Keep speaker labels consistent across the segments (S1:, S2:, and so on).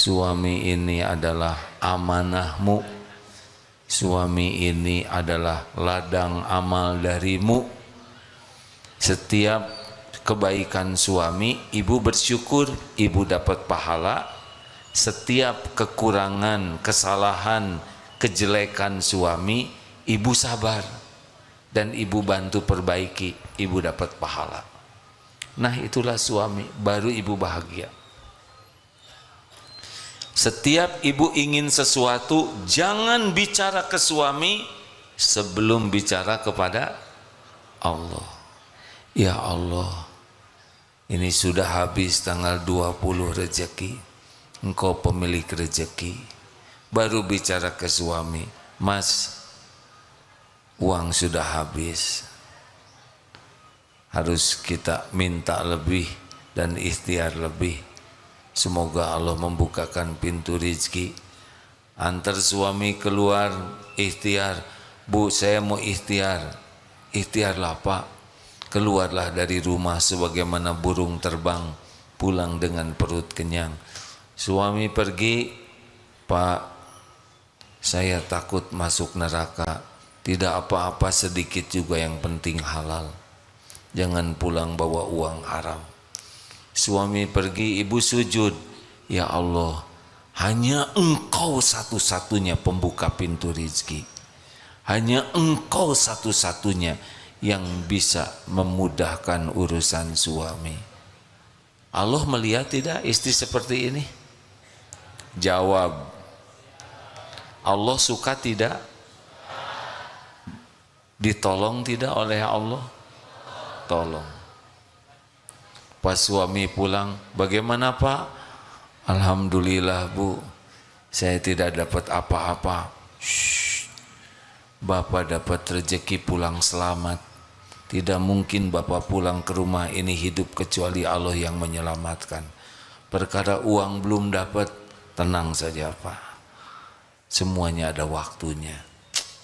S1: suami ini adalah amanahmu, suami ini adalah ladang amal darimu. Setiap kebaikan suami, ibu bersyukur, ibu dapat pahala. Setiap kekurangan, kesalahan, kejelekan suami, ibu sabar dan ibu bantu perbaiki, ibu dapat pahala. Nah, itulah suami, baru ibu bahagia. Setiap ibu ingin sesuatu, jangan bicara ke suami sebelum bicara kepada Allah. Ya Allah, ini sudah habis tanggal 20 rezeki. Engkau pemilik rezeki. Baru bicara ke suami, Mas, uang sudah habis. Harus kita minta lebih dan ikhtiar lebih. Semoga Allah membukakan pintu rezeki. Antar suami keluar, ikhtiar. Bu, saya mau ikhtiar. Ikhtiarlah Pak. Keluarlah dari rumah sebagaimana burung terbang, pulang dengan perut kenyang. Suami pergi, Pak, saya takut masuk neraka. Tidak apa-apa, sedikit juga yang penting halal. Jangan pulang bawa uang haram. Suami pergi, ibu sujud. Ya Allah, hanya Engkau satu-satunya pembuka pintu rezeki. Hanya Engkau satu-satunya yang bisa memudahkan urusan suami. Allah melihat tidak istri seperti ini? Jawab. Allah suka tidak? Ditolong tidak oleh Allah? Tolong. Pas suami pulang, bagaimana Pak? Alhamdulillah Bu, saya tidak dapat apa-apa. Bapak dapat rezeki pulang selamat. Tidak mungkin Bapak pulang ke rumah ini hidup kecuali Allah yang menyelamatkan. Perkara uang belum dapat, tenang saja Pak, semuanya ada waktunya.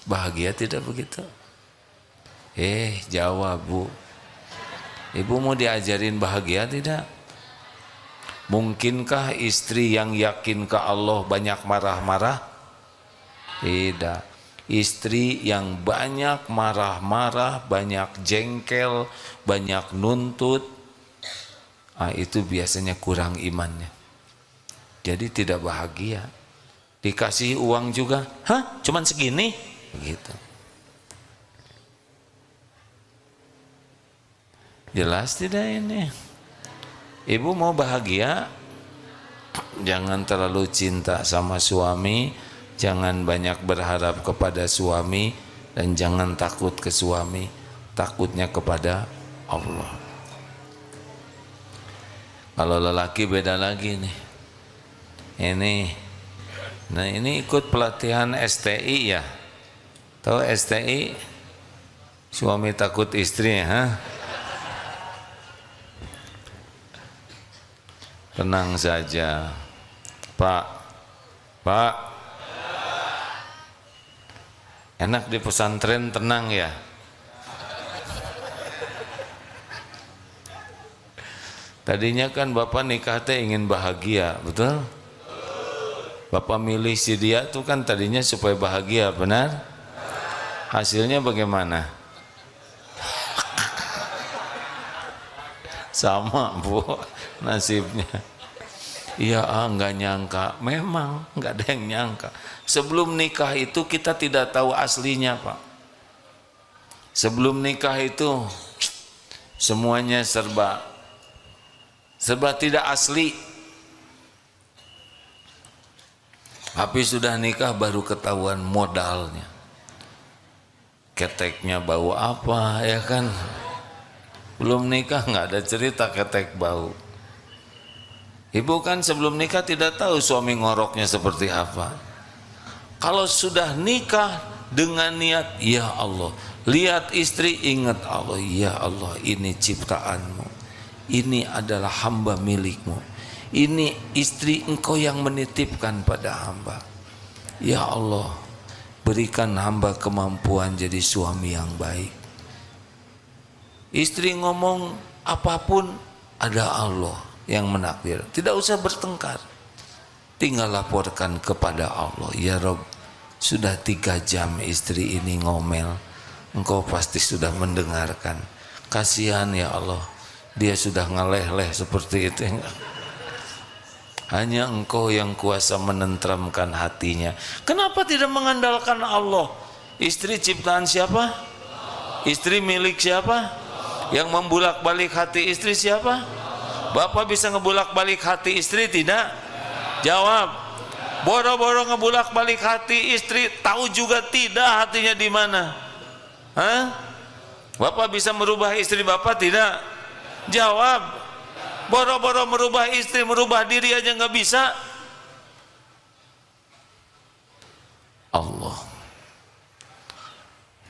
S1: Bahagia tidak begitu? Jawab Bu. Ibu mau diajarin bahagia tidak? Mungkinkah istri yang yakin ke Allah banyak marah-marah? Tidak. Istri yang banyak marah-marah, banyak jengkel, banyak nuntut, itu biasanya kurang imannya. Jadi tidak bahagia. Dikasih uang juga, cuman segini? Begitu. Jelas tidak ini? Ibu mau bahagia, jangan terlalu cinta sama suami, jangan banyak berharap kepada suami, dan jangan takut ke suami, takutnya kepada Allah. Kalau lelaki beda lagi nih. Ini ikut pelatihan STI ya. Tahu STI? Suami takut istri, Tenang saja, Pak. Enak di pesantren tenang ya. Tadinya kan Bapak nikah teh ingin bahagia, betul? Bapak milih si dia tuh kan tadinya supaya bahagia, benar? Hasilnya bagaimana? Sama Bu, nasibnya. Iya, enggak nyangka. Memang enggak ada yang nyangka. Sebelum nikah itu kita tidak tahu aslinya Pak. Sebelum nikah itu semuanya serba tidak asli. Tapi sudah nikah baru ketahuan modalnya. Keteknya bau apa ya kan? Belum nikah nggak ada cerita ketek bau. Ibu kan sebelum nikah tidak tahu suami ngoroknya seperti apa. Kalau sudah nikah dengan niat, ya Allah, lihat istri ingat Allah, ya Allah, ini ciptaanmu, ini adalah hamba milikmu, ini istri Engkau yang menitipkan pada hamba. Ya Allah, berikan hamba kemampuan jadi suami yang baik. Istri ngomong apapun, ada Allah yang menakdir. Tidak usah bertengkar. tinggal laporkan kepada Allah, ya Rob, sudah 3 jam istri ini ngomel, engkau pasti sudah mendengarkan. Kasihan ya Allah, dia sudah ngeleh-leh seperti itu. Hanya engkau yang kuasa menentramkan hatinya. Kenapa tidak mengandalkan Allah? Istri ciptaan siapa? Istri milik siapa? Yang membulak-balik hati istri siapa? Bapak bisa ngebulak-balik hati istri tidak? Jawab. Boro-boro ngebulak-balik hati istri, tahu juga tidak hatinya di mana. Hah? Bapak bisa merubah istri Bapak tidak? Jawab. Boro-boro merubah istri, merubah diri aja nggak bisa. Allah.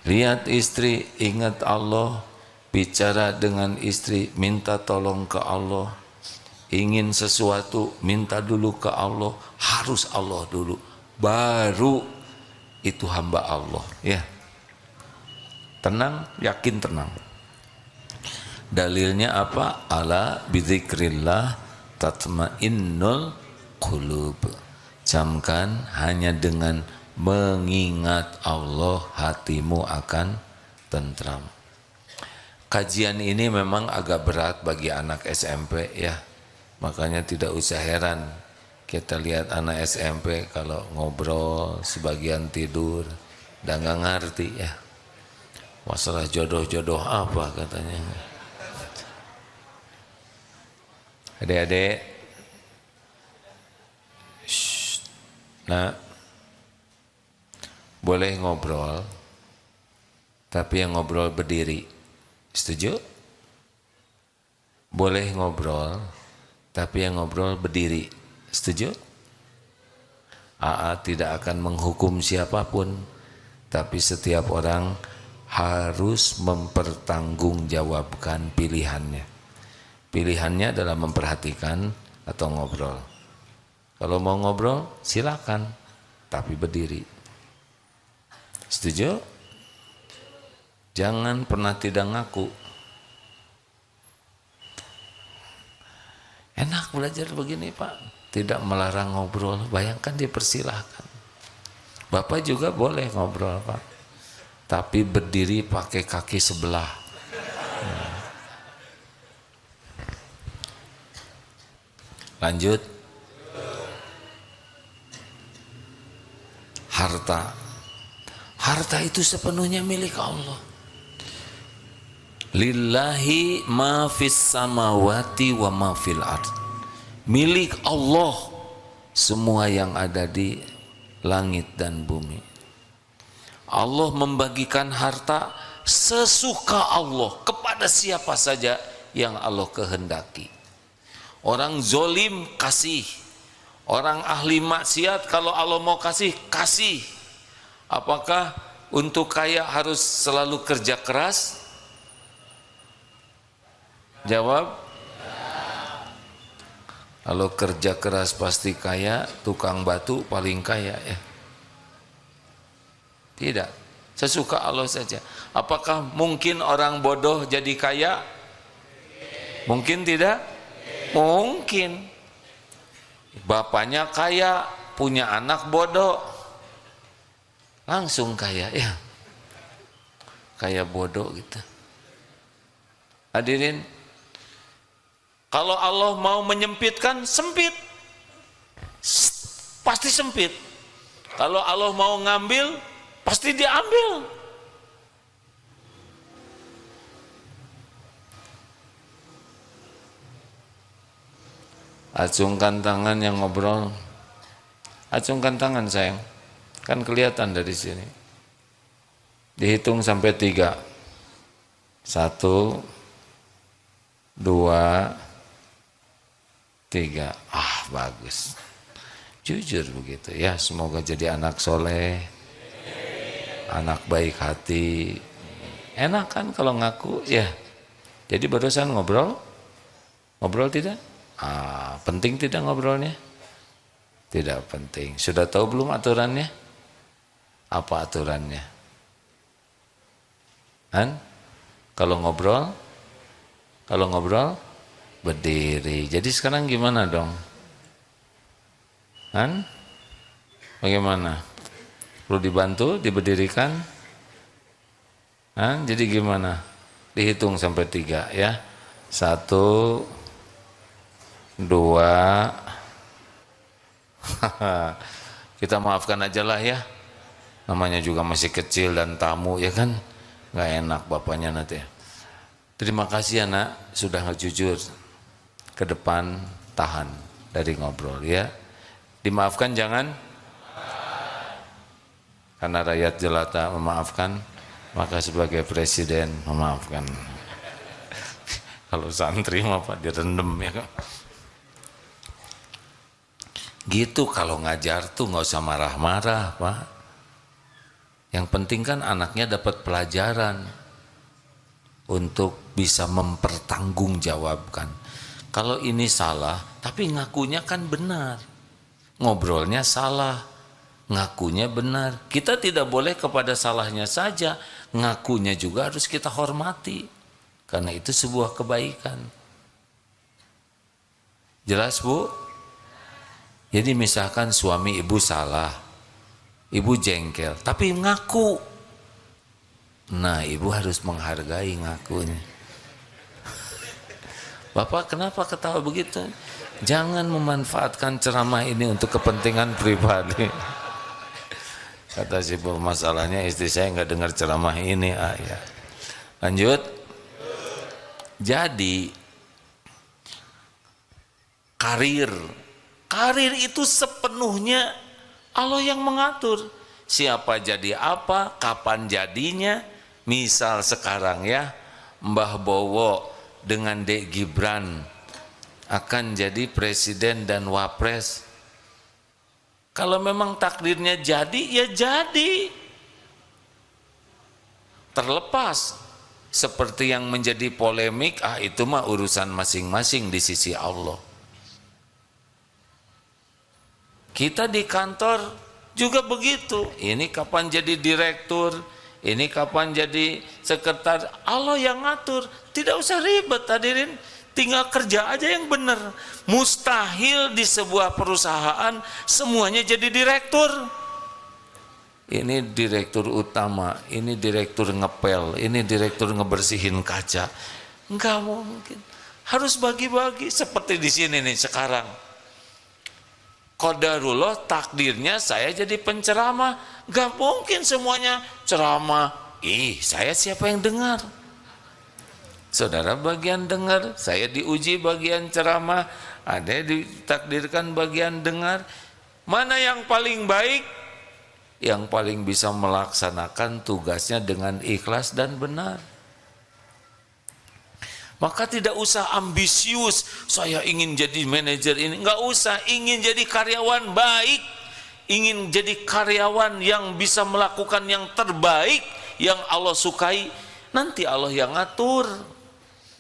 S1: Lihat istri, ingat Allah. Bicara dengan istri, minta tolong ke Allah. Ingin sesuatu, minta dulu ke Allah. Harus Allah dulu, baru itu hamba Allah. Ya, tenang, yakin tenang. Dalilnya apa? Ala bidzikrillah tatmainnul qulub. Camkan, hanya dengan mengingat Allah hatimu akan tentram. Kajian ini memang agak berat bagi anak SMP ya. Makanya tidak usah heran kita lihat anak SMP kalau ngobrol sebagian tidur dan nggak ngerti ya. Masalah jodoh-jodoh apa katanya. Adik-adik, nah, boleh ngobrol, tapi yang ngobrol berdiri. Setuju? Boleh ngobrol, tapi yang ngobrol berdiri. Setuju? AA tidak akan menghukum siapapun, tapi setiap orang harus mempertanggungjawabkan pilihannya. Pilihannya adalah memperhatikan atau ngobrol. Kalau mau ngobrol silakan, tapi berdiri. Setuju? Jangan pernah tidak ngaku. Enak belajar begini Pak, tidak melarang ngobrol, bayangkan dipersilahkan. Bapak juga boleh ngobrol Pak, tapi berdiri pakai kaki sebelah. Lanjut. Harta. Harta itu sepenuhnya milik Allah. Lillahi ma fis samawati wa ma fil ard. Milik Allah semua yang ada di langit dan bumi. Allah membagikan harta sesuka Allah kepada siapa saja yang Allah kehendaki. Orang zolim kasih, orang ahli maksiat kalau Allah mau kasih, kasih. Apakah untuk kaya harus selalu kerja keras? Jawab. Kalau kerja keras pasti kaya, tukang batu paling kaya ya. Tidak, sesuka Allah saja. Apakah mungkin orang bodoh jadi kaya? Mungkin tidak? Mungkin. Bapaknya kaya, punya anak bodoh, langsung kaya ya. Kaya bodoh gitu. Hadirin, kalau Allah mau menyempitkan, sempit. Pasti sempit. Kalau Allah mau ngambil, pasti diambil. Acungkan tangan yang ngobrol. Acungkan tangan sayang. Kan kelihatan dari sini. Dihitung sampai 3. 1, 2, 3. Ah, bagus. Jujur begitu ya. Semoga jadi anak soleh, anak baik hati. Enak kan kalau ngaku ya. Jadi barusan ngobrol. Ngobrol tidak? Penting tidak ngobrolnya? Tidak penting. Sudah tahu belum aturannya? Apa aturannya? Kan? Kalau ngobrol berdiri. Jadi sekarang gimana dong? Kan? Bagaimana? Perlu dibantu, diberdirikan? Kan? Jadi gimana? Dihitung sampai 3 ya. 1, 2. Kita maafkan aja lah ya. Namanya juga masih kecil dan tamu ya kan. Nggak enak bapaknya nanti. Terima kasih anak sudah jujur. Ke depan tahan dari ngobrol ya. Dimaafkan jangan. Karena rakyat jelata memaafkan, maka sebagai presiden memaafkan. Kalau santri mah Pak direndam ya kan. Gitu kalau ngajar tuh nggak usah marah-marah Pak. Yang penting kan anaknya dapat pelajaran untuk bisa mempertanggungjawabkan. Kalau ini salah, tapi ngakunya kan benar. Ngobrolnya salah, ngakunya benar. Kita tidak boleh kepada salahnya saja, ngakunya juga harus kita hormati. Karena itu sebuah kebaikan. Jelas Bu? Jadi misalkan suami ibu salah, ibu jengkel, tapi ngaku. Nah, ibu harus menghargai ngakunya. Bapak kenapa ketawa begitu? Jangan memanfaatkan ceramah ini untuk kepentingan pribadi. Kata si Bu, masalahnya istri saya nggak dengar ceramah ini. Ya. Lanjut. Jadi karir itu sepenuhnya Allah yang mengatur. Siapa jadi apa, kapan jadinya. Misal sekarang ya, Mbah Bowo dengan Dek Gibran akan jadi presiden dan wapres. Kalau memang takdirnya jadi, ya jadi. Terlepas seperti yang menjadi polemik, itu mah urusan masing-masing di sisi Allah. Kita di kantor juga begitu. Ini kapan jadi direktur, ini kapan jadi sekretaris, Allah yang ngatur. Tidak usah ribet hadirin, tinggal kerja aja yang benar. Mustahil di sebuah perusahaan semuanya jadi direktur. Ini direktur utama, ini direktur ngepel, ini direktur ngebersihin kaca. Enggak mungkin. Harus bagi-bagi seperti di sini nih sekarang. Qadarullah takdirnya saya jadi penceramah. Enggak mungkin semuanya ceramah. Saya siapa yang dengar? Saudara bagian dengar, saya diuji bagian ceramah, ada ditakdirkan bagian dengar. Mana yang paling baik? Yang paling bisa melaksanakan tugasnya dengan ikhlas dan benar. Maka tidak usah ambisius, saya ingin jadi manajer ini, enggak usah. Ingin jadi karyawan baik, ingin jadi karyawan yang bisa melakukan yang terbaik, yang Allah sukai, nanti Allah yang ngatur.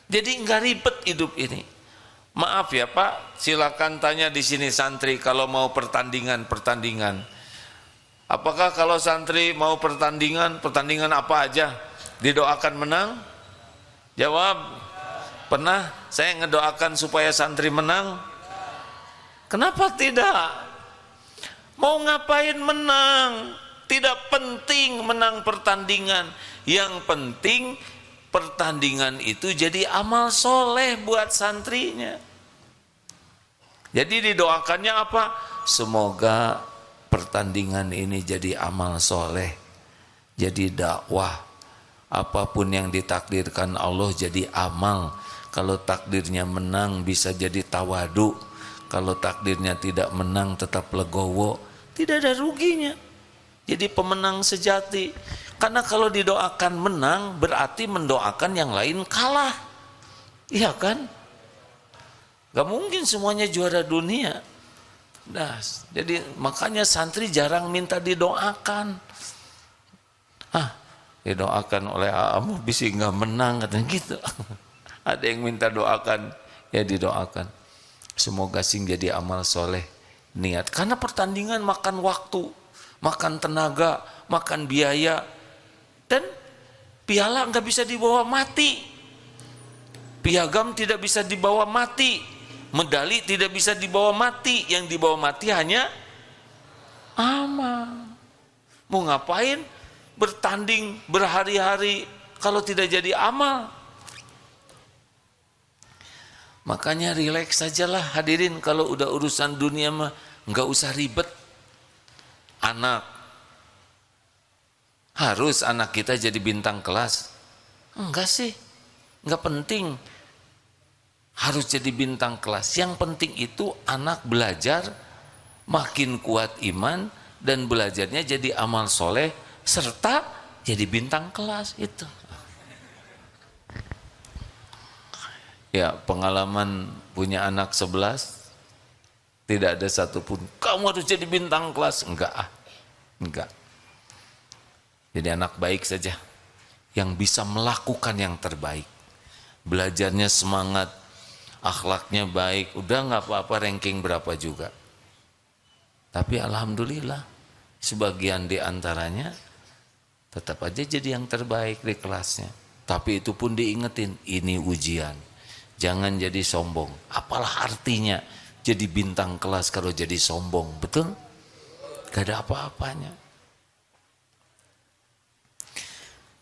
S1: Jadi enggak ribet hidup ini. Maaf ya Pak, silakan tanya di sini santri kalau mau pertandingan. Apakah kalau santri mau pertandingan apa aja didoakan menang? Jawab. Pernah saya ngedoakan supaya santri menang? Kenapa tidak? Mau ngapain menang? Tidak penting menang pertandingan. Yang penting pertandingan itu jadi amal soleh buat santrinya. Jadi didoakannya apa? Semoga pertandingan ini jadi amal soleh, jadi dakwah. Apapun yang ditakdirkan Allah jadi amal. Kalau takdirnya menang bisa jadi tawadu. Kalau takdirnya tidak menang tetap legowo. Tidak ada ruginya. Jadi pemenang sejati. Karena kalau didoakan menang berarti mendoakan yang lain kalah. Iya kan? Gak mungkin semuanya juara dunia. Nah, jadi makanya santri jarang minta didoakan. Didoakan oleh Aamu bisa nggak menang katanya gitu. Ada yang minta doakan, ya didoakan. Semoga sing jadi amal soleh niat. Karena pertandingan makan waktu, makan tenaga, makan biaya, dan piala nggak bisa dibawa mati, piagam tidak bisa dibawa mati, medali tidak bisa dibawa mati. Yang dibawa mati hanya Amal. Mau ngapain bertanding berhari-hari kalau tidak jadi amal? Makanya rileks sajalah hadirin, kalau udah urusan dunia mah nggak usah ribet. Anak, harus anak kita jadi bintang kelas? Enggak sih, enggak penting harus jadi bintang kelas. Yang penting itu anak belajar makin kuat iman dan belajarnya jadi amal soleh serta jadi bintang kelas itu. Ya, pengalaman punya anak 11, tidak ada satupun kamu harus jadi bintang kelas. Enggak. Jadi anak baik saja yang bisa melakukan yang terbaik. Belajarnya semangat, akhlaknya baik, udah nggak apa-apa ranking berapa juga. Tapi alhamdulillah sebagian di antaranya tetap aja jadi yang terbaik di kelasnya. Tapi itu pun diingetin, ini ujian. Jangan jadi sombong. Apalah artinya jadi bintang kelas kalau jadi sombong, betul? Gak ada apa-apanya.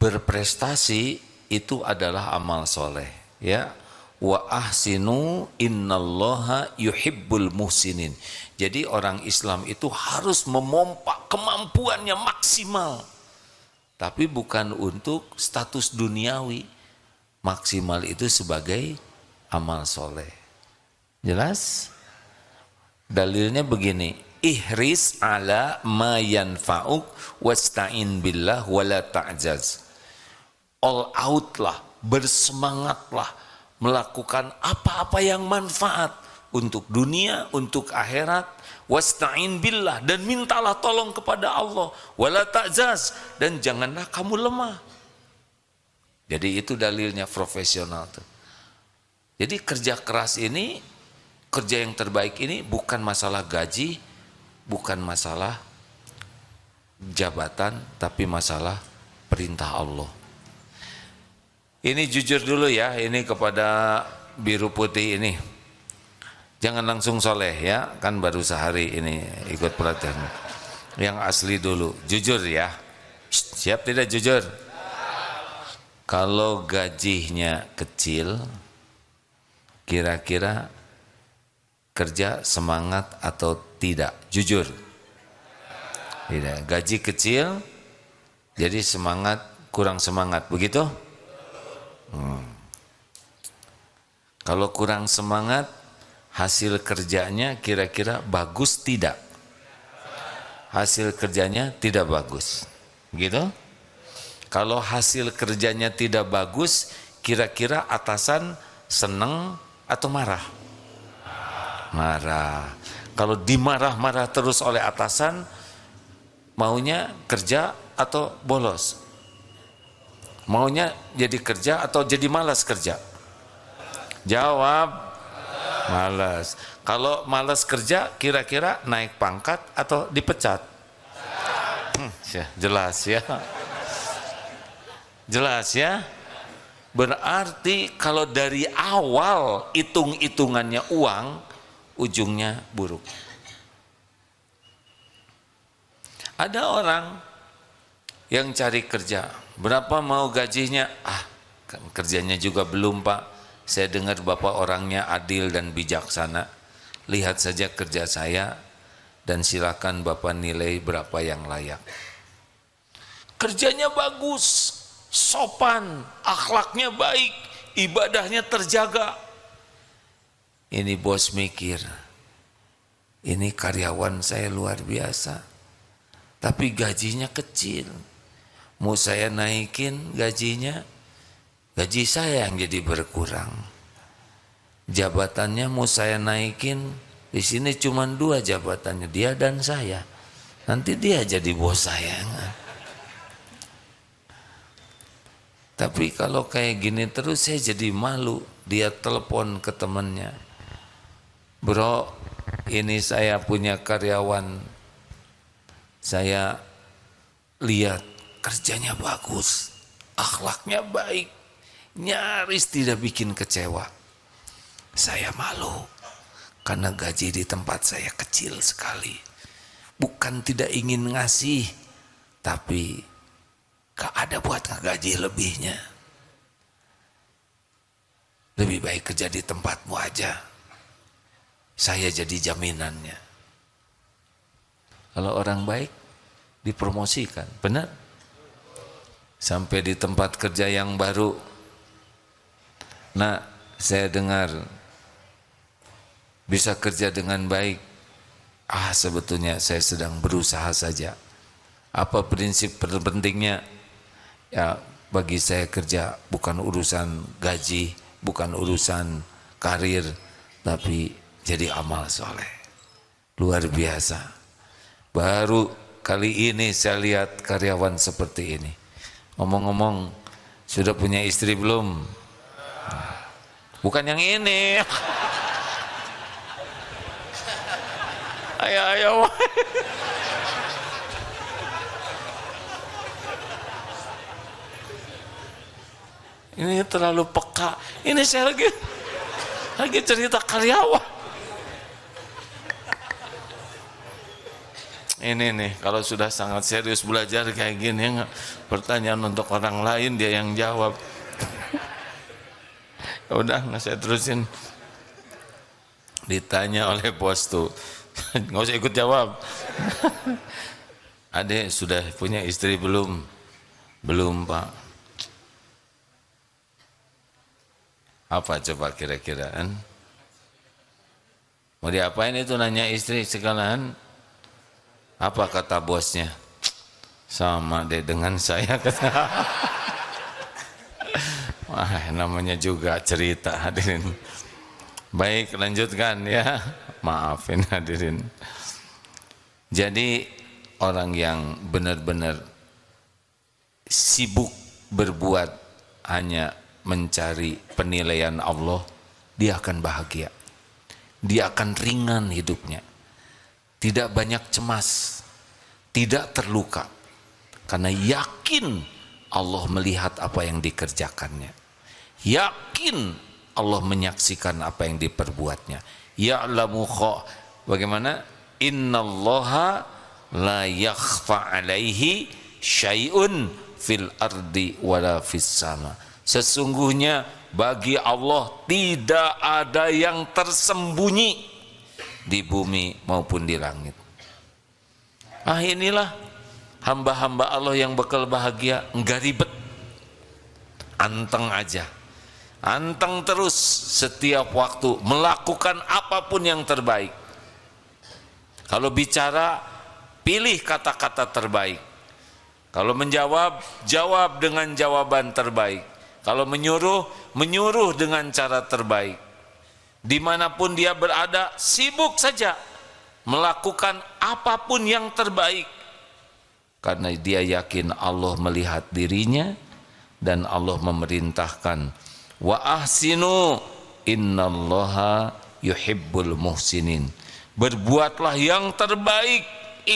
S1: Berprestasi itu adalah amal soleh, ya. Wa ahsinu innallaha yuhibbul muhsinin. Jadi orang Islam itu harus memompa kemampuannya maksimal, tapi bukan untuk status duniawi. Maksimal itu sebagai amal soleh. Jelas? Dalilnya begini, ihris ala ma yanfa'uk wasta'in billah wala ta'jaz. All out lah, bersemangatlah melakukan apa-apa yang manfaat untuk dunia, untuk akhirat. Wasta'in billah, dan mintalah tolong kepada Allah. Wala ta'jaz, dan janganlah kamu lemah. Jadi itu dalilnya profesional tuh. Jadi kerja keras ini, kerja yang terbaik ini bukan masalah gaji, bukan masalah jabatan, tapi masalah perintah Allah. Ini jujur dulu ya, ini kepada biru putih ini. Jangan langsung soleh ya, kan baru sehari ini ikut pelatihan. Yang asli dulu, jujur ya. Siap tidak jujur? Kalau gajinya kecil, kira-kira kerja semangat atau tidak? Jujur. Tidak. Gaji kecil, jadi semangat, kurang semangat, begitu? Kalau kurang semangat, hasil kerjanya kira-kira bagus tidak? Hasil kerjanya tidak bagus, gitu? Kalau hasil kerjanya tidak bagus, kira-kira atasan seneng atau marah? Marah. Kalau dimarah-marah terus oleh atasan, maunya kerja atau bolos? Maunya jadi kerja atau jadi malas kerja? Jawab, malas. Kalau malas kerja, kira-kira naik pangkat atau dipecat? Jelas ya. Jelas ya. Berarti kalau dari awal hitung-hitungannya uang, ujungnya buruk. Ada orang yang cari kerja, berapa mau gajinya? Kerjanya juga belum Pak. Saya dengar Bapak orangnya adil dan bijaksana. Lihat saja kerja saya dan silakan Bapak nilai berapa yang layak. Kerjanya bagus, sopan, akhlaknya baik, ibadahnya terjaga. Ini bos mikir, ini karyawan saya luar biasa, tapi gajinya kecil. Mau saya naikin gajinya, gaji saya yang jadi berkurang. Jabatannya mau saya naikin, di sini cuma 2 jabatannya, dia dan saya. Nanti dia jadi bos saya. Tapi kalau kayak gini terus saya jadi malu. Dia telepon ke temannya, bro, ini saya punya karyawan, saya lihat kerjanya bagus, akhlaknya baik, nyaris tidak bikin kecewa. Saya malu karena gaji di tempat saya kecil sekali. bukan tidak ingin ngasih, tapi gak ada buat gaji lebihnya. Lebih baik kerja di tempatmu aja, saya jadi jaminannya. Kalau orang baik dipromosikan, benar? Sampai di tempat kerja yang baru, nah saya dengar bisa kerja dengan baik. Sebetulnya saya sedang berusaha saja. Apa prinsip terpentingnya? Ya, bagi saya kerja bukan urusan gaji, bukan urusan karir, tapi jadi amal soleh. Luar biasa. Baru kali ini saya lihat karyawan seperti ini. Ngomong-ngomong, sudah punya istri belum? Bukan yang ini. Ayo. Ini terlalu peka. Ini saya lagi cerita karyawan. Ini nih, kalau sudah sangat serius belajar kayak gini, pertanyaan untuk orang lain dia yang jawab. Ya udah, nggak saya terusin. Ditanya oleh bos tuh, nggak usah ikut jawab. Adek sudah punya istri belum? Belum, Pak. Apa coba kira-kira? Mau diapain itu nanya istri sekalian? Apa kata bosnya? Sama deh dengan saya, kata. Wah, namanya juga cerita, hadirin. Baik, lanjutkan ya. Maafin hadirin. Jadi orang yang benar-benar sibuk berbuat hanya mencari penilaian Allah, dia akan bahagia. Dia akan ringan hidupnya. Tidak banyak cemas, tidak terluka, karena yakin Allah melihat apa yang dikerjakannya, yakin Allah menyaksikan apa yang diperbuatnya. Ya'lamu bagaimana? Innallaha la yakhfa alaihi syai'un fil ardi wala fis sama. Sesungguhnya bagi Allah tidak ada yang tersembunyi di bumi maupun di langit. Inilah hamba-hamba Allah yang bakal bahagia, enggak ribet, anteng aja, anteng terus setiap waktu melakukan apapun yang terbaik. Kalau bicara, pilih kata-kata terbaik. Kalau menjawab, jawab dengan jawaban terbaik. Kalau menyuruh, menyuruh dengan cara terbaik. Dimanapun dia berada, sibuk saja melakukan apapun yang terbaik, karena dia yakin Allah melihat dirinya dan Allah memerintahkan, wa ahsinu innallaha yuhibbul muhsinin. Berbuatlah yang terbaik,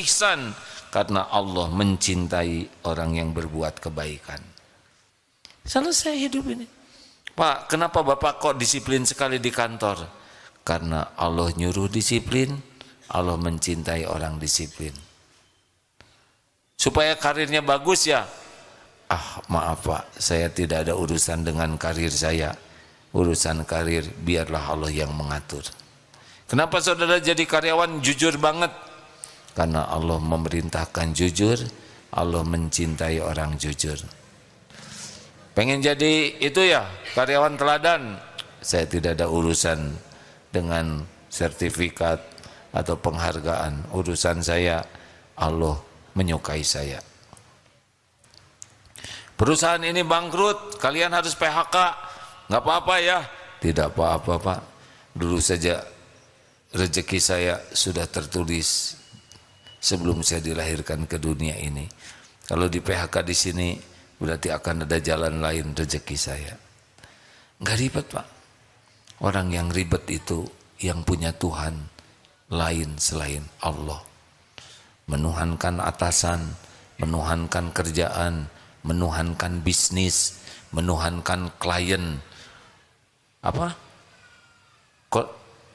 S1: ihsan, karena Allah mencintai orang yang berbuat kebaikan. Selesai hidup ini. Pak, kenapa Bapak kok disiplin sekali di kantor? Karena Allah nyuruh disiplin, Allah mencintai orang disiplin. Supaya karirnya bagus ya? Maaf Pak, saya tidak ada urusan dengan karir saya. Urusan karir biarlah Allah yang mengatur. Kenapa saudara jadi karyawan jujur banget? Karena Allah memerintahkan jujur, Allah mencintai orang jujur. Pengen jadi itu ya, karyawan teladan, saya tidak ada urusan dengan sertifikat atau penghargaan. Urusan saya, Allah menyukai saya. Perusahaan ini bangkrut, kalian harus PHK. Nggak apa-apa ya? Tidak apa-apa Pak. Dulu saja rezeki saya sudah tertulis sebelum saya dilahirkan ke dunia ini. Kalau di PHK di sini, berarti akan ada jalan lain rezeki saya. Enggak ribet Pak. Orang yang ribet itu yang punya Tuhan lain selain Allah. Menuhankan atasan, menuhankan kerjaan, menuhankan bisnis, menuhankan klien.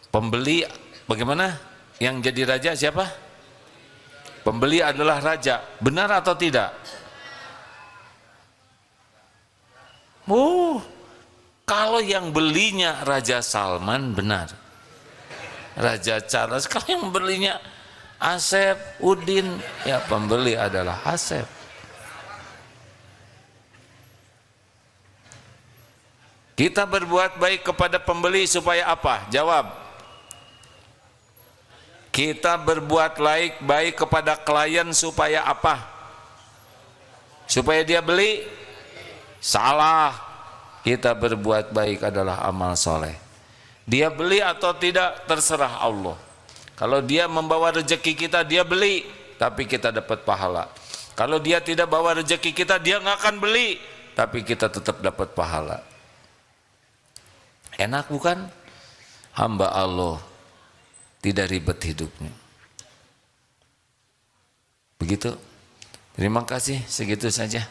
S1: Pembeli bagaimana? Yang jadi raja siapa? Pembeli adalah raja. Benar atau tidak? Oh, kalau yang belinya Raja Salman benar. Raja Charles. Kalau yang belinya Asep, Udin, ya pembeli adalah Asep. Kita berbuat baik kepada pembeli supaya apa? Jawab. Kita berbuat baik kepada klien supaya apa? Supaya dia beli? Salah. Kita berbuat baik adalah amal soleh. Dia beli atau tidak terserah Allah. Kalau dia membawa rezeki kita, dia beli, tapi kita dapat pahala. Kalau dia tidak bawa rezeki kita, dia nggak akan beli, tapi kita tetap dapat pahala. Enak bukan? Hamba Allah tidak ribet hidupnya. Begitu. Terima kasih, segitu saja.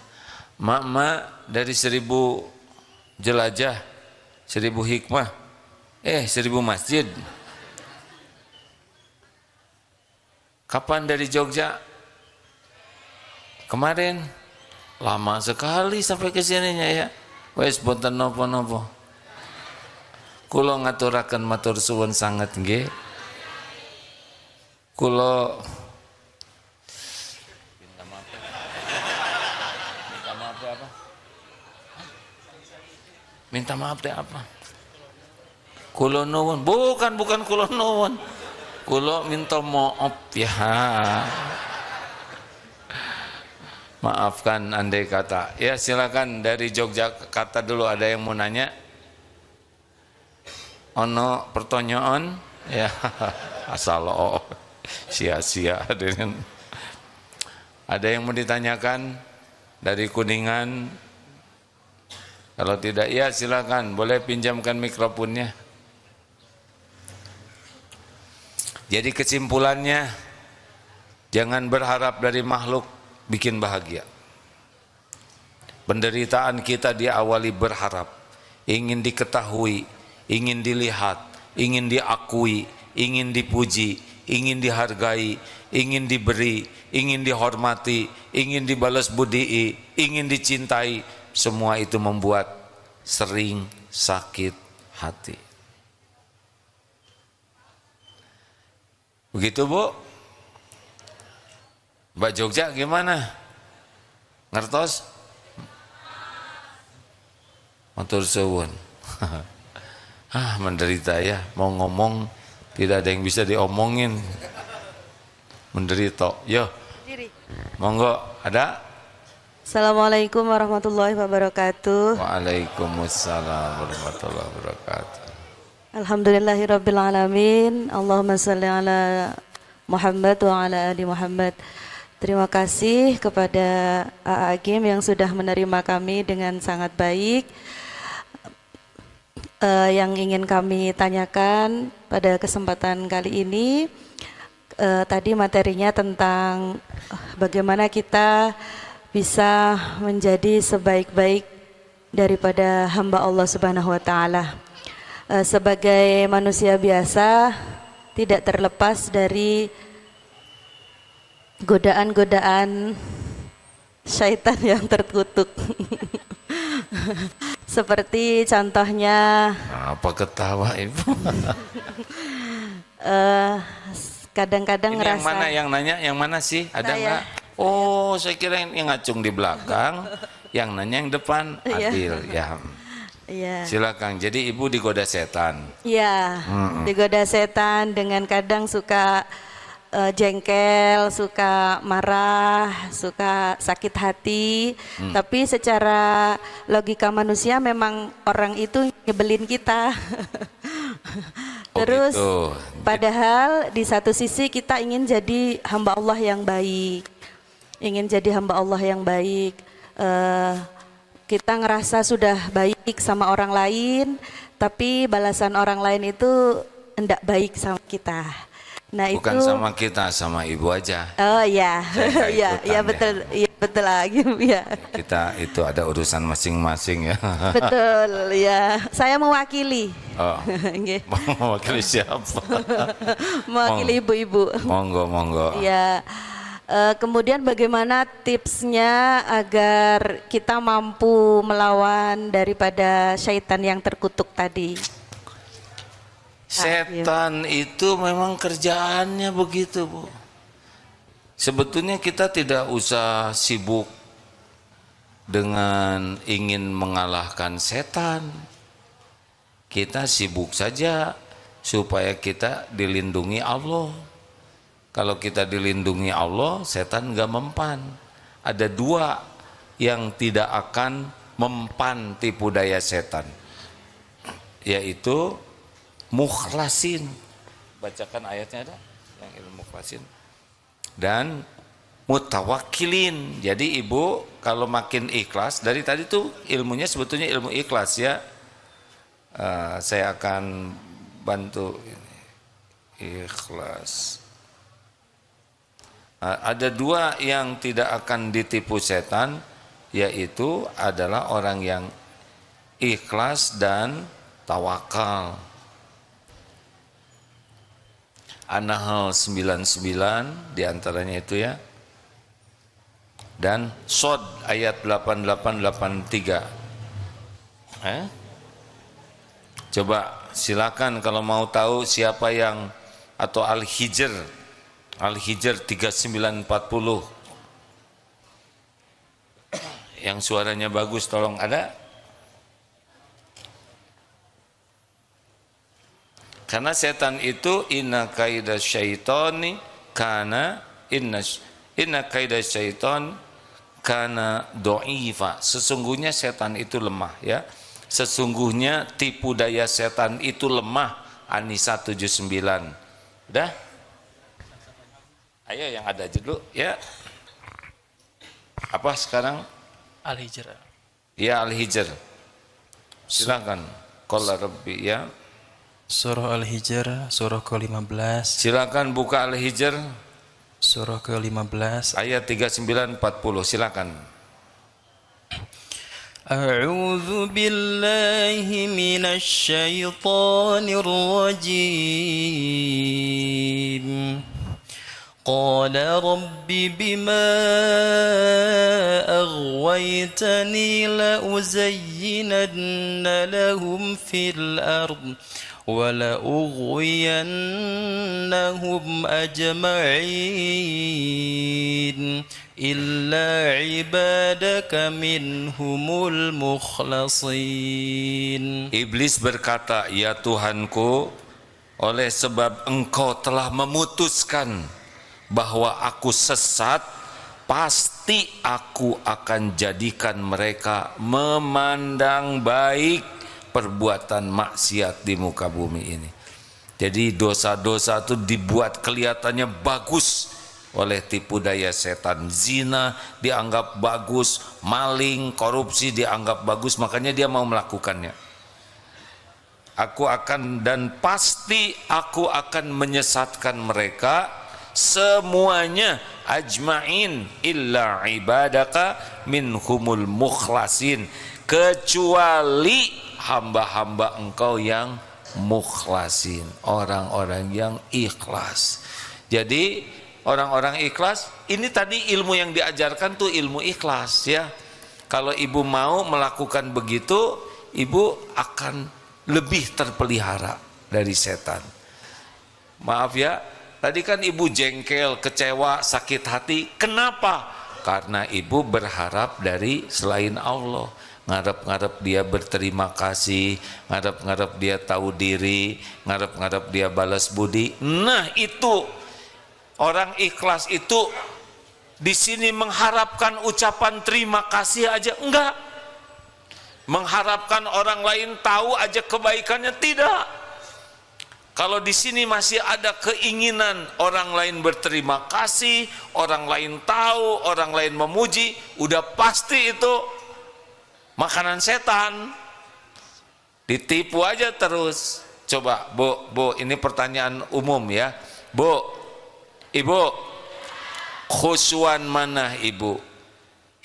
S1: Mak dari 1000 jelajah, 1000 hikmah, 1000 masjid. Kapan dari Jogja? Kemarin. Lama sekali sampai ke sininya ya. Wes boten nopo-nopo. Kula ngaturaken matur suwun sanget nggih. Kula minta maaf teh apa? Kula nuwun, bukan kula nuwun. Kula minta maaf ya. Maafkan andai kata. Ya silakan dari Yogyakarta dulu, ada yang mau nanya? Ono pertanyaan? Ya asal sia-sia dengan. Ada yang mau ditanyakan dari Kuningan? Kalau tidak, ya silakan, boleh pinjamkan mikrofonnya. Jadi kesimpulannya, jangan berharap dari makhluk bikin bahagia. Penderitaan kita diawali berharap, ingin diketahui, ingin dilihat, ingin diakui, ingin dipuji, ingin dihargai, ingin diberi, ingin dihormati, ingin dibalas budi, ingin dicintai. Semua itu membuat sering sakit hati. Begitu Bu? Mbak Jogja gimana? Ngertos? Matur suwun. Menderita ya, mau ngomong tidak ada yang bisa diomongin. Menderita. Yo. Monggo, ada?
S2: Assalamualaikum warahmatullahi wabarakatuh.
S1: Waalaikumsalam warahmatullahi wabarakatuh.
S2: Alhamdulillahirabbil alamin. Allahumma shalli ala Muhammad wa ala ali Muhammad. Terima kasih kepada AA Agim yang sudah menerima kami dengan sangat baik. Yang ingin kami tanyakan pada kesempatan kali ini, tadi materinya tentang bagaimana kita bisa menjadi sebaik-baik daripada hamba Allah Subhanahu wa taala. Sebagai manusia biasa tidak terlepas dari godaan-godaan syaitan yang terkutuk. Seperti contohnya,
S1: apa ketawa Ibu?
S2: Kadang-kadang
S1: ini
S2: ngerasa.
S1: yang mana yang nanya? Yang mana sih? Ada enggak? Oh, saya kira yang ngacung di belakang, yang nanya yang depan. Adil, ya.
S2: Iya.
S1: Silakan. Jadi Ibu digoda setan.
S2: Iya, digoda setan dengan kadang suka jengkel, suka marah, suka sakit hati. Tapi secara logika manusia memang orang itu nyebelin kita. Terus
S1: gitu.
S2: Padahal di satu sisi kita ingin jadi hamba Allah yang baik. Ingin jadi hamba Allah yang baik. Kita ngerasa sudah baik sama orang lain, tapi balasan orang lain itu enggak baik sama kita. Nah,
S1: bukan
S2: itu
S1: sama kita, sama Ibu aja.
S2: Oh iya,
S1: iya
S2: betul, iya betul lagi ya.
S1: Kita itu ada urusan masing-masing ya.
S2: Betul ya. Saya mewakili.
S1: Oh. Mewakili siapa?
S2: Mewakili ibu-ibu.
S1: Monggo.
S2: Ya. Kemudian bagaimana tipsnya agar kita mampu melawan daripada syaitan yang terkutuk tadi?
S1: Setan itu memang kerjaannya begitu, Bu. Sebetulnya kita tidak usah sibuk dengan ingin mengalahkan setan. Kita sibuk saja supaya kita dilindungi Allah. Kalau kita dilindungi Allah, setan gak mempan. Ada dua yang tidak akan mempan tipu daya setan, yaitu mukhlasin. Bacakan ayatnya ada yang ilmu mukhlasin. Dan mutawakkilin. Jadi ibu kalau makin ikhlas, dari tadi tuh ilmunya sebetulnya ilmu ikhlas ya. Saya akan bantu ini. Ikhlas. Ada dua yang tidak akan ditipu setan, yaitu adalah orang yang ikhlas dan tawakal. An-Nahl 99 diantaranya itu ya. Dan Shod ayat 8883. Coba silakan kalau mau tahu siapa yang, atau Al-Hijr 3940 yang suaranya bagus, tolong ada. Karena setan itu inna kaidah syaitani kana inna kaidah syaitan kana do'ifa. Sesungguhnya setan itu lemah ya. Sesungguhnya tipu daya setan itu lemah. An-Nisa 79. Udah? Ayo yang ada aja dulu ya. Apa sekarang?
S3: Al-Hijr.
S1: Ya Al-Hijr. Silakan. Qala Rabbi ya.
S3: Surah Al-Hijr, surah ke-15.
S1: Silakan buka Al-Hijr.
S3: Surah ke-15.
S1: Ayat 3940. Silakan.
S3: A'udzu billahi minasy syaithanir rajim. Qala rabbi bima aghwaytani la uzayyinanna lahum fil ard wa la ughwiyannahum ajma'in illa ibadaka minhumul mukhlasin.
S1: Iblis berkata, ya Tuhanku, oleh sebab engkau telah memutuskan bahwa aku sesat, pasti aku akan jadikan mereka memandang baik perbuatan maksiat di muka bumi ini. Jadi dosa-dosa itu dibuat kelihatannya bagus oleh tipu daya setan. Zina dianggap bagus, maling, korupsi dianggap bagus, makanya dia mau melakukannya. Aku akan, dan pasti aku akan menyesatkan mereka semuanya, ajma'in illa ibadaka minhumul mukhlasin, kecuali hamba-hamba engkau yang mukhlasin, orang-orang yang ikhlas. Jadi orang-orang ikhlas, ini tadi ilmu yang diajarkan tuh ilmu ikhlas ya. Kalau ibu mau melakukan begitu, ibu akan lebih terpelihara dari setan. Maaf ya, tadi kan ibu jengkel, kecewa, sakit hati. Kenapa? Karena ibu berharap dari selain Allah. Ngarep-ngarep dia berterima kasih, ngarep-ngarep dia tahu diri, ngarep-ngarep dia balas budi. Nah itu orang ikhlas itu di sini mengharapkan ucapan terima kasih aja enggak, mengharapkan orang lain tahu aja kebaikannya tidak. Kalau di sini masih ada keinginan orang lain berterima kasih, orang lain tahu, orang lain memuji, udah pasti itu makanan setan. Ditipu aja terus. Coba Bu, ini pertanyaan umum ya. Bu, Ibu, khusyuan mana ibu?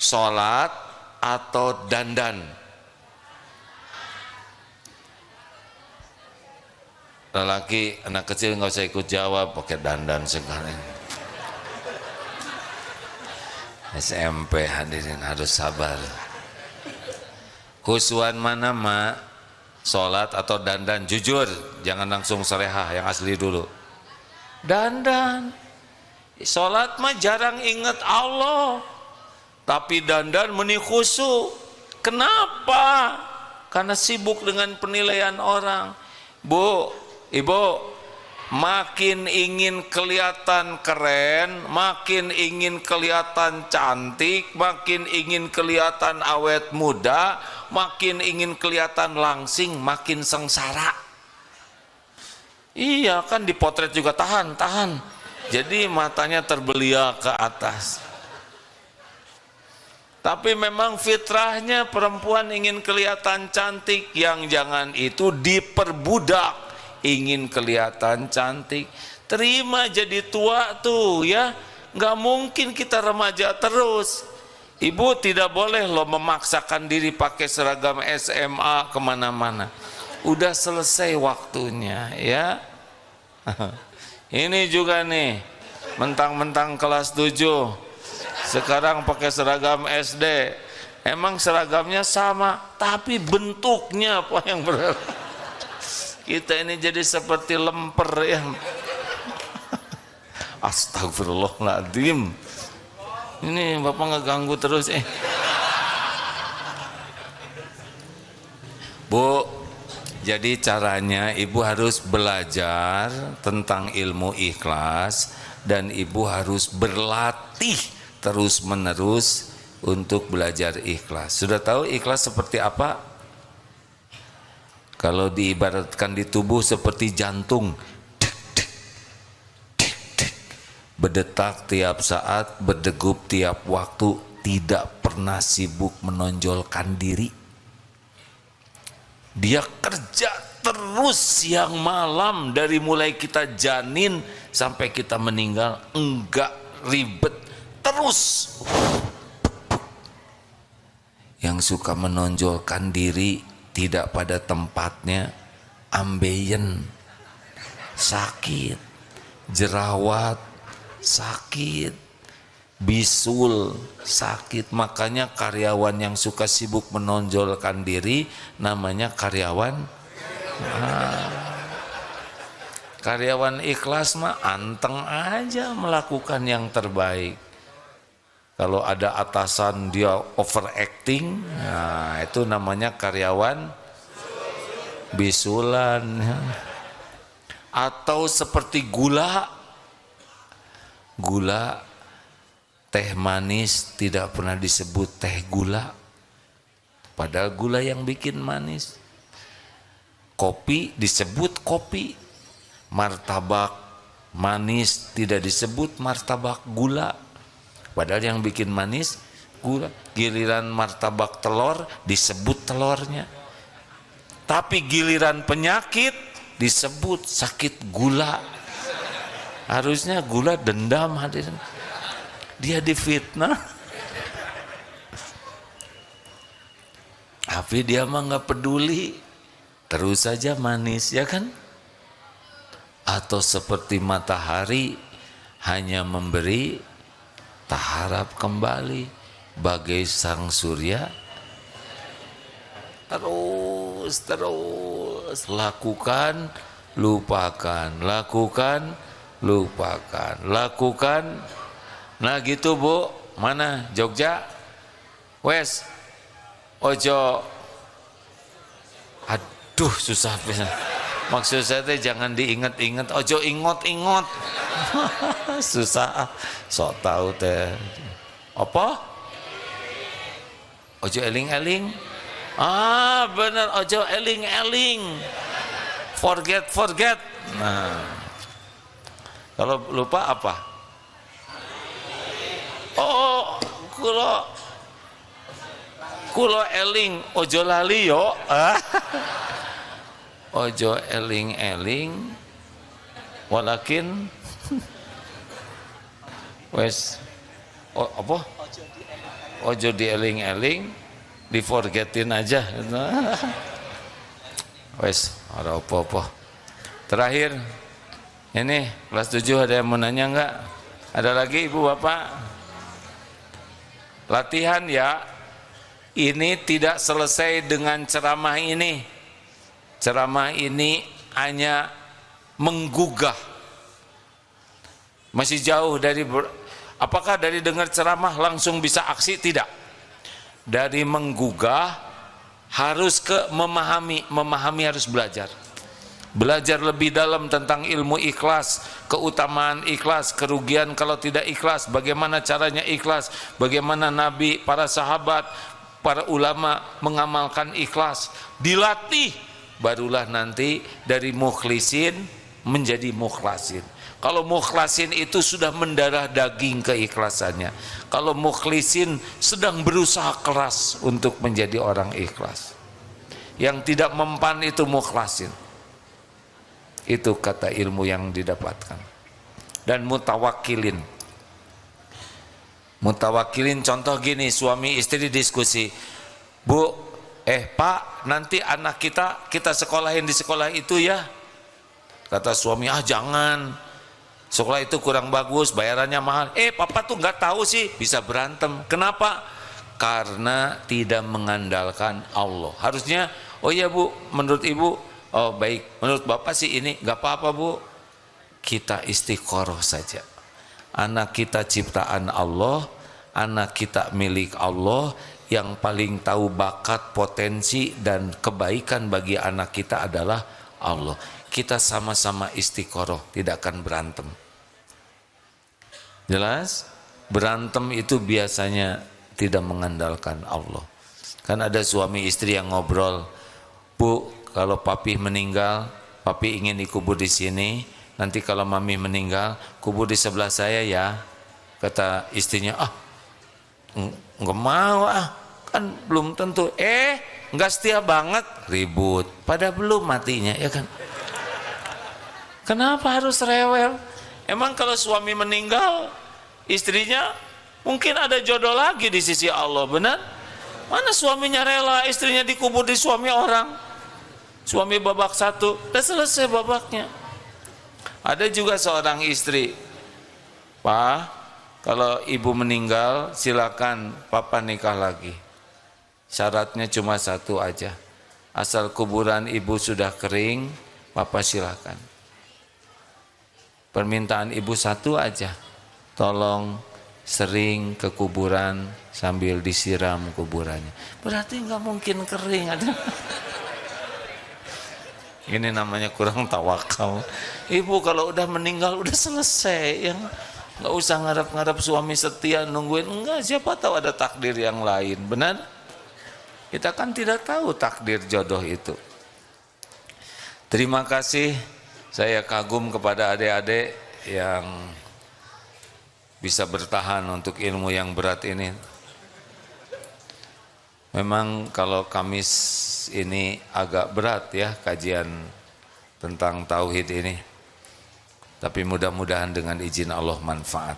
S1: Sholat atau dandan? Lelaki, anak kecil nggak usah ikut jawab, pakai dandan sekarang. SMP hadirin harus sabar. Khusuan mana mak? Sholat atau dandan? Jujur, jangan langsung serehah, yang asli dulu. Dandan. Sholat mah jarang ingat Allah, tapi dandan meni khusyuk. Kenapa? Karena sibuk dengan penilaian orang. Bu, ibu, makin ingin kelihatan keren, makin ingin kelihatan cantik, makin ingin kelihatan awet muda, makin ingin kelihatan langsing, makin sengsara. Iya kan, dipotret juga tahan. Jadi matanya terbeliak ke atas. Tapi memang fitrahnya perempuan ingin kelihatan cantik, yang jangan itu diperbudak, ingin kelihatan cantik. Terima jadi tua tuh ya, nggak mungkin kita remaja terus. Ibu tidak boleh loh memaksakan diri pakai seragam SMA kemana-mana. Udah selesai waktunya ya. Ini juga nih, mentang-mentang kelas 7 sekarang pakai seragam SD. Emang seragamnya sama, tapi bentuknya apa yang berbeda. Kita ini jadi seperti lemper ya. Astagfirullahaladzim. Ini bapak ngeganggu terus Bu, jadi caranya ibu harus belajar tentang ilmu ikhlas, dan ibu harus berlatih terus menerus untuk belajar ikhlas. Sudah tahu ikhlas seperti apa? Kalau diibaratkan di tubuh seperti jantung, berdetak tiap saat, berdegup tiap waktu, tidak pernah sibuk menonjolkan diri. Dia kerja terus siang malam, dari mulai kita janin sampai kita meninggal, enggak ribet, terus. Yang suka menonjolkan diri tidak pada tempatnya, ambeien, sakit, jerawat, sakit, bisul, sakit. Makanya karyawan yang suka sibuk menonjolkan diri namanya karyawan. Karyawan ikhlas mah anteng aja melakukan yang terbaik. Kalau ada atasan dia overacting, nah itu namanya karyawan bisulan. Atau seperti gula, teh manis tidak pernah disebut teh gula, padahal gula yang bikin manis. Kopi disebut kopi, martabak manis tidak disebut martabak gula, padahal yang bikin manis gula. Giliran martabak telur disebut telurnya, tapi giliran penyakit disebut sakit gula. Harusnya gula dendam hadirin, dia difitnah. Tapi dia mah nggak peduli, terus saja manis ya kan. Atau seperti matahari, hanya memberi, tak harap kembali, bagai sang surya. Terus lakukan, lupakan, lakukan, lupakan, lakukan. Nah gitu Bu. Mana Jogja? Wes ojo, aduh susah pisan. Maksud saya teh jangan diinget-inget, ojo ingot-ingot. Susah, sok tahu teh. Apa? Ojo eling-eling. Ah bener, ojo eling-eling. Forget. Nah, kalau lupa apa? Oh, kulo eling, ojo lali yo. Ojo eling-eling, walakin wes apa? Ojo dieling-eling, diforgetin aja. Wes, ada apa-apa. Terakhir, ini kelas 7 ada yang mau nanya enggak? Ada lagi ibu bapak? Latihan ya. Ini tidak selesai dengan ceramah ini. Ceramah ini hanya menggugah. Masih jauh dari apakah dari dengar ceramah langsung bisa aksi? Tidak. Dari menggugah harus ke memahami. Memahami harus belajar. Belajar lebih dalam tentang ilmu ikhlas, keutamaan ikhlas, kerugian kalau tidak ikhlas, bagaimana caranya ikhlas, bagaimana Nabi, para sahabat, para ulama mengamalkan ikhlas. Dilatih, barulah nanti dari mukhlisin menjadi mukhlasin. Kalau mukhlasin itu sudah mendarah daging keikhlasannya. Kalau mukhlisin sedang berusaha keras untuk menjadi orang ikhlas. Yang tidak mempan itu mukhlasin. Itu kata ilmu yang didapatkan. Dan mutawakilin. Mutawakilin contoh gini, suami istri diskusi. Bu, Pak, nanti anak kita sekolahin di sekolah itu ya. Kata suami, jangan. Sekolah itu kurang bagus, bayarannya mahal. Papa tuh nggak tahu sih, bisa berantem. Kenapa? Karena tidak mengandalkan Allah. Harusnya, oh iya Bu, menurut Ibu, oh baik, menurut Bapak sih ini gak apa-apa Bu. Kita istiqoroh saja. Anak kita ciptaan Allah, anak kita milik Allah. Yang paling tahu bakat, potensi dan kebaikan bagi anak kita adalah Allah. Kita sama-sama istiqoroh, tidak akan berantem. Jelas? Berantem itu biasanya tidak mengandalkan Allah. Kan ada suami istri yang ngobrol, Bu, kalau papi meninggal, papi ingin dikubur di sini. Nanti kalau mami meninggal, kubur di sebelah saya ya. Kata istrinya, enggak mau kan belum tentu. Enggak setia banget, ribut. Pada belum matinya, ya kan? Kenapa harus rewel? Emang kalau suami meninggal, istrinya mungkin ada jodoh lagi di sisi Allah, benar? Mana suaminya rela istrinya dikubur di suami orang? Suami babak satu, udah selesai babaknya. Ada juga seorang istri, Pak, kalau ibu meninggal silakan papa nikah lagi. Syaratnya cuma satu aja, asal kuburan ibu sudah kering, papa silakan. Permintaan ibu satu aja, tolong sering ke kuburan sambil disiram kuburannya. Berarti nggak mungkin kering ada. Ini namanya kurang tawakal. Ibu kalau udah meninggal udah selesai, yang nggak usah ngarep-ngarep suami setia nungguin. Enggak, siapa tahu ada takdir yang lain, benar? Kita kan tidak tahu takdir jodoh itu. Terima kasih, saya kagum kepada adik-adik yang bisa bertahan untuk ilmu yang berat ini. Memang kalau Kamis ini agak berat ya kajian tentang tauhid ini. Tapi mudah-mudahan dengan izin Allah manfaat.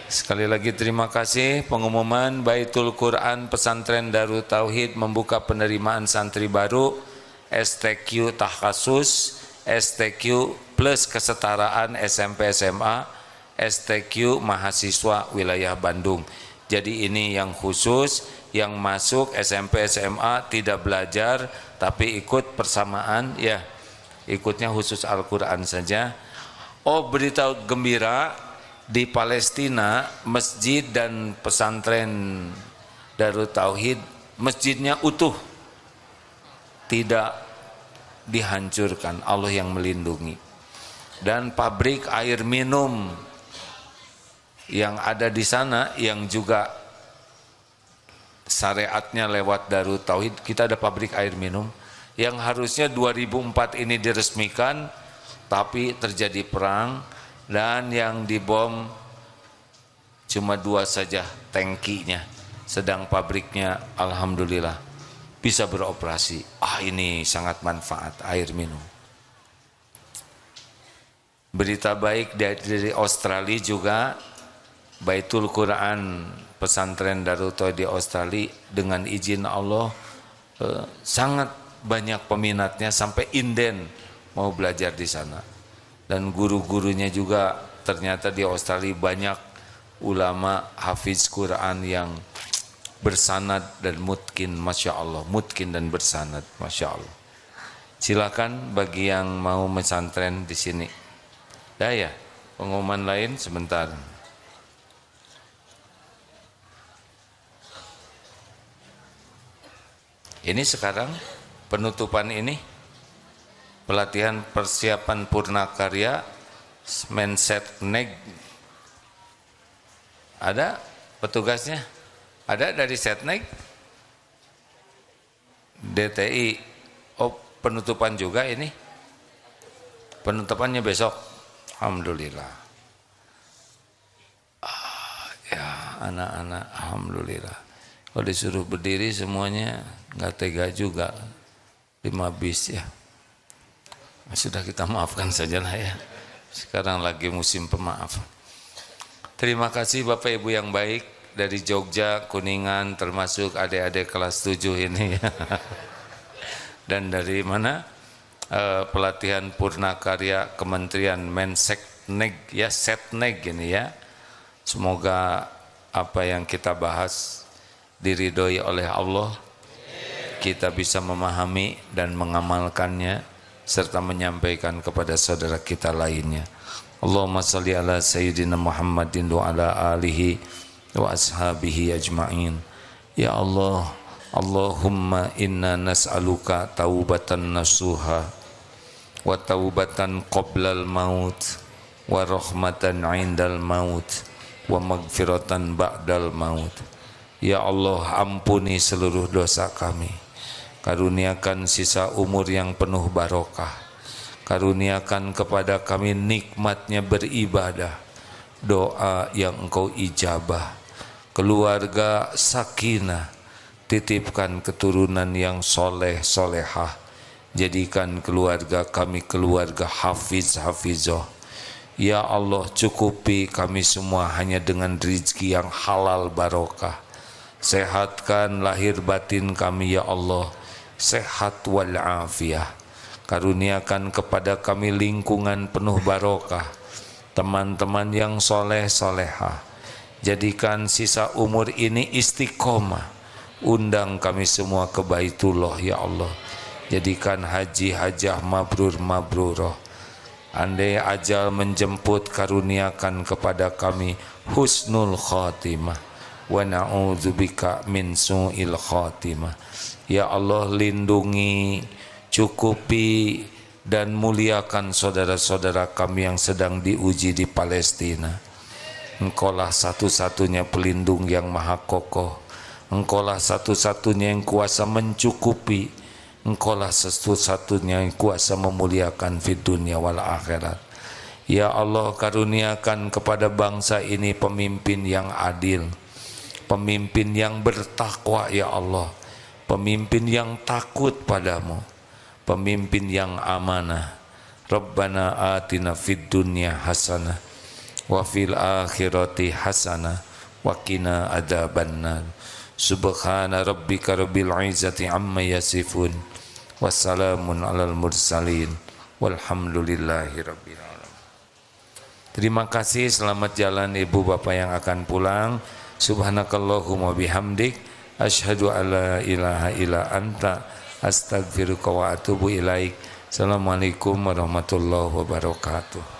S1: Sekali lagi terima kasih. Pengumuman Baitul Quran Pesantren Darut Tauhid membuka penerimaan santri baru STQ Takhasus, STQ plus kesetaraan SMP SMA, STQ mahasiswa wilayah Bandung. Jadi ini yang khusus, yang masuk SMP SMA tidak belajar tapi ikut persamaan ya, ikutnya khusus Al-Quran saja. Oh, berita gembira, di Palestina masjid dan pesantren Darut Tauhid masjidnya utuh, tidak dihancurkan, Allah yang melindungi. Dan pabrik air minum yang ada di sana yang juga syariatnya lewat Darut Tauhid, kita ada pabrik air minum yang harusnya 2004 ini diresmikan, tapi terjadi perang dan yang dibom cuma 2 saja tangkinya, sedang pabriknya alhamdulillah bisa beroperasi. Ini sangat manfaat air minum. Berita baik dari Australia juga, Baitul Quran pesantren Darut Tauhid di Australia dengan izin Allah sangat banyak peminatnya, sampai inden mau belajar di sana. Dan guru-gurunya juga ternyata di Australia banyak ulama hafiz Quran yang bersanad dan mutkin, Masya Allah, mutkin dan bersanad, Masya Allah. Silakan bagi yang mau pesantren di sini. Ya, pengumuman lain sebentar. Ini sekarang penutupan ini pelatihan persiapan Purnakarya Mensetneg. Ada petugasnya? Ada dari Setneg? DTI. Oh, penutupan juga ini? Penutupannya besok. Alhamdulillah. Ya, anak-anak, alhamdulillah. Kalau disuruh berdiri semuanya nggak tega juga. 5 bis ya. Sudah kita maafkan saja lah ya. Sekarang lagi musim pemaaf. Terima kasih Bapak Ibu yang baik dari Jogja, Kuningan, termasuk adik-adik kelas 7 ini. Dan dari mana? Pelatihan Purnakarya Kementerian Mensekneg ya, Setneg ini ya. Semoga apa yang kita bahas diridhoi oleh Allah, kita bisa memahami dan mengamalkannya serta menyampaikan kepada saudara kita lainnya. Allahumma salli ala sayyidina Muhammadin wa ala alihi wa ashabihi ajma'in. Ya Allah, Allahumma inna nas'aluka taubatan nasuha wa taubatan qoblal maut wa rahmatan indal maut wa magfiratan ba'dal maut. Ya Allah, ampuni seluruh dosa kami. Karuniakan sisa umur yang penuh barokah. Karuniakan kepada kami nikmatnya beribadah, doa yang Engkau ijabah, keluarga sakinah, titipkan keturunan yang soleh solehah, jadikan keluarga kami keluarga hafiz hafizah. Ya Allah, cukupi kami semua hanya dengan rezeki yang halal barokah. Sehatkan lahir batin kami ya Allah, sehat wal afiyah. Karuniakan kepada kami lingkungan penuh barokah, teman-teman yang soleh solehah. Jadikan sisa umur ini istiqomah. Undang kami semua ke Baitullah ya Allah. Jadikan haji hajah mabrur mabruroh. Andai ajal menjemput, karuniakan kepada kami husnul khatimah. Wa na'udzubika min su'il khatimah. Ya Allah, lindungi, cukupi dan muliakan saudara-saudara kami yang sedang diuji di Palestina. Engkaulah satu-satunya pelindung yang maha kokoh. Engkaulah satu-satunya yang kuasa mencukupi. Engkaulah satu-satunya yang kuasa memuliakan di dunia wal akhirat. Ya Allah, karuniakan kepada bangsa ini pemimpin yang adil, pemimpin yang bertakwa ya Allah, pemimpin yang takut padamu, pemimpin yang amanah. Rabbana atina fid dunya hasanah wa fil akhirati hasanah wa qina adzabannar. Subhana rabbika rabbil izzati amma yasifun, wassalamun alal mursalin, walhamdulillahi rabbil alamin. Terima kasih, selamat jalan ibu bapak yang akan pulang. Subhanakallahumma bihamdik, asyhadu alla ilaha illa anta, astaghfiruka wa atubu ilaik. Assalamualaikum warahmatullahi wabarakatuh.